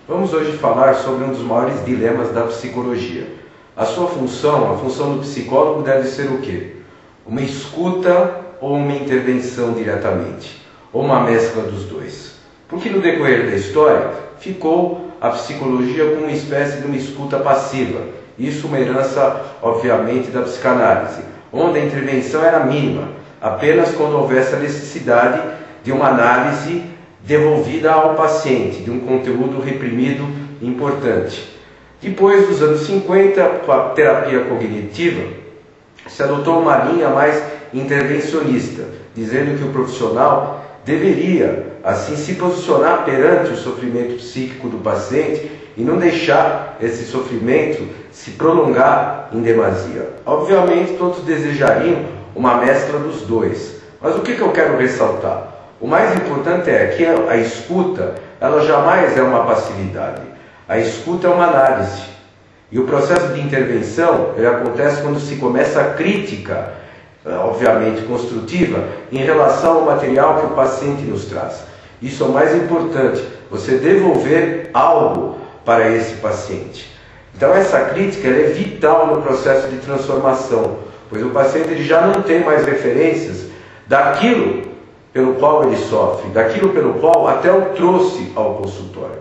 Vamos hoje falar sobre um dos maiores dilemas da psicologia. A sua função, a função do psicólogo deve ser o quê? Uma escuta ou uma intervenção diretamente? Ou uma mescla dos dois? Porque no decorrer da história ficou a psicologia como uma espécie de uma escuta passiva. Isso uma herança, obviamente, da psicanálise, onde a intervenção era mínima, apenas quando houvesse a necessidade de uma análise devolvida ao paciente, de um conteúdo reprimido importante. Depois dos anos 50, com a terapia cognitiva, se adotou uma linha mais intervencionista, dizendo que o profissional deveria, assim, se posicionar perante o sofrimento psíquico do paciente e não deixar esse sofrimento se prolongar em demasia. Obviamente, todos desejariam uma mescla dos dois. Mas o que eu quero ressaltar? O mais importante é que a escuta, ela jamais é uma passividade. A escuta é uma análise. E o processo de intervenção, ele acontece quando se começa a crítica, obviamente construtiva, em relação ao material que o paciente nos traz. Isso é o mais importante, você devolver algo para esse paciente. Então essa crítica ela é vital no processo de transformação, pois o paciente ele já não tem mais referências daquilo pelo qual ele sofre, daquilo pelo qual até o trouxe ao consultório.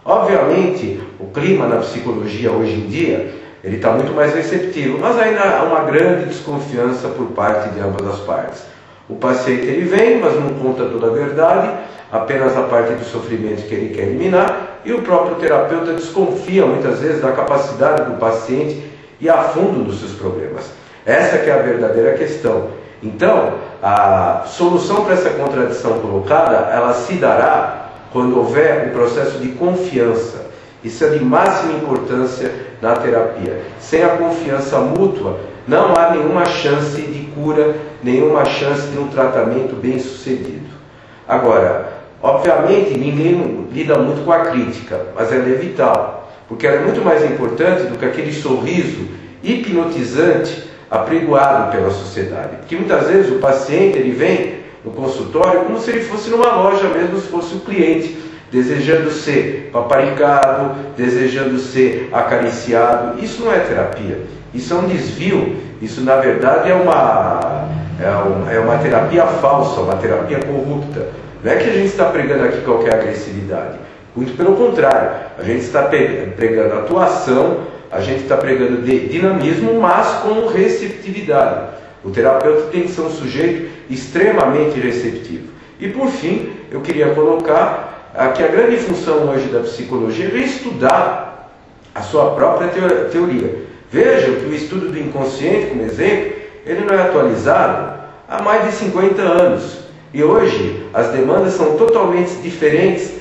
Obviamente, o clima na psicologia hoje em dia, ele está muito mais receptivo, mas ainda há uma grande desconfiança por parte de ambas as partes. O paciente ele vem, mas não conta toda a verdade, apenas a parte do sofrimento que ele quer eliminar, e o próprio terapeuta desconfia muitas vezes da capacidade do paciente ir a fundo nos seus problemas. Essa que é a verdadeira questão. Então, a solução para essa contradição colocada, ela se dará quando houver um processo de confiança. Isso é de máxima importância na terapia. Sem a confiança mútua, não há nenhuma chance de cura, nenhuma chance de um tratamento bem sucedido. Agora, obviamente, ninguém lida muito com a crítica, mas ela é vital, porque ela é muito mais importante do que aquele sorriso hipnotizante apregoado pela sociedade. Porque muitas vezes o paciente ele vem no consultório como se ele fosse numa loja mesmo, se fosse o cliente, desejando ser paparicado, desejando ser acariciado. Isso não é terapia, isso é um desvio, isso na verdade é uma terapia falsa, uma terapia corrupta. Não é que a gente está pregando aqui qualquer agressividade, muito pelo contrário, a gente está pregando atuação, a gente está pregando dinamismo, mas com receptividade. O terapeuta tem que ser um sujeito extremamente receptivo. E por fim, eu queria colocar que a grande função hoje da psicologia é estudar a sua própria teoria. Vejam que o estudo do inconsciente, como exemplo, ele não é atualizado há mais de 50 anos. E hoje as demandas são totalmente diferentes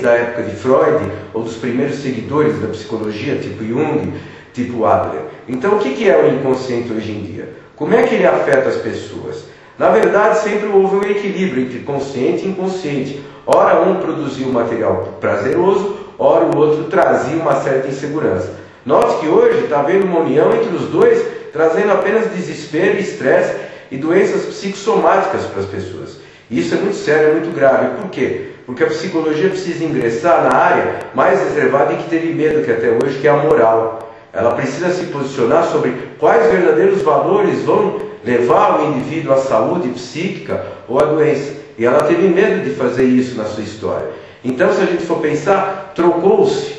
da época de Freud ou dos primeiros seguidores da psicologia, tipo Jung, tipo Adler. Então o que é o inconsciente hoje em dia? Como é que ele afeta as pessoas? Na verdade, sempre houve um equilíbrio entre consciente e inconsciente. Ora um produzia um material prazeroso, ora o outro trazia uma certa insegurança. Note que hoje está havendo uma união entre os dois, trazendo apenas desespero, estresse e doenças psicossomáticas para as pessoas. Isso é muito sério, é muito grave. Por quê? Porque a psicologia precisa ingressar na área mais reservada e que teve medo que até hoje, que é a moral. Ela precisa se posicionar sobre quais verdadeiros valores vão levar o indivíduo à saúde psíquica ou à doença. E ela teve medo de fazer isso na sua história. Então, se a gente for pensar, trocou-se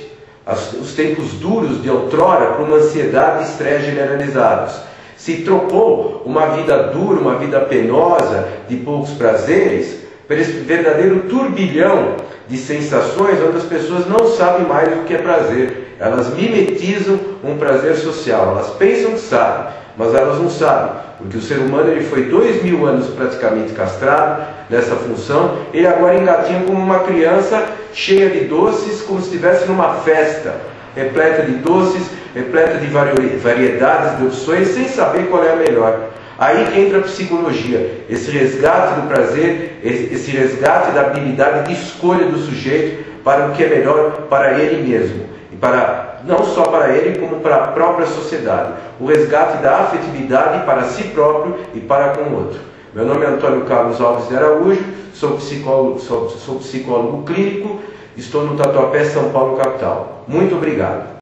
os tempos duros de outrora por uma ansiedade e estresse generalizados. Se trocou uma vida dura, uma vida penosa, de poucos prazeres, por esse verdadeiro turbilhão de sensações onde as pessoas não sabem mais o que é prazer. Elas mimetizam um prazer social, elas pensam que sabem, mas elas não sabem, porque o ser humano ele foi 2000 anos praticamente castrado nessa função, ele agora engatinha como uma criança cheia de doces, como se estivesse numa festa, repleta de doces, repleta de variedades de opções, sem saber qual é a melhor. Aí que entra a psicologia, esse resgate do prazer, esse resgate da habilidade de escolha do sujeito para o que é melhor para ele mesmo. E para, não só para ele, como para a própria sociedade. O resgate da afetividade para si próprio e para com o outro. Meu nome é Antônio Carlos Alves de Araújo, sou psicólogo clínico, estou no Tatuapé, São Paulo, capital. Muito obrigado.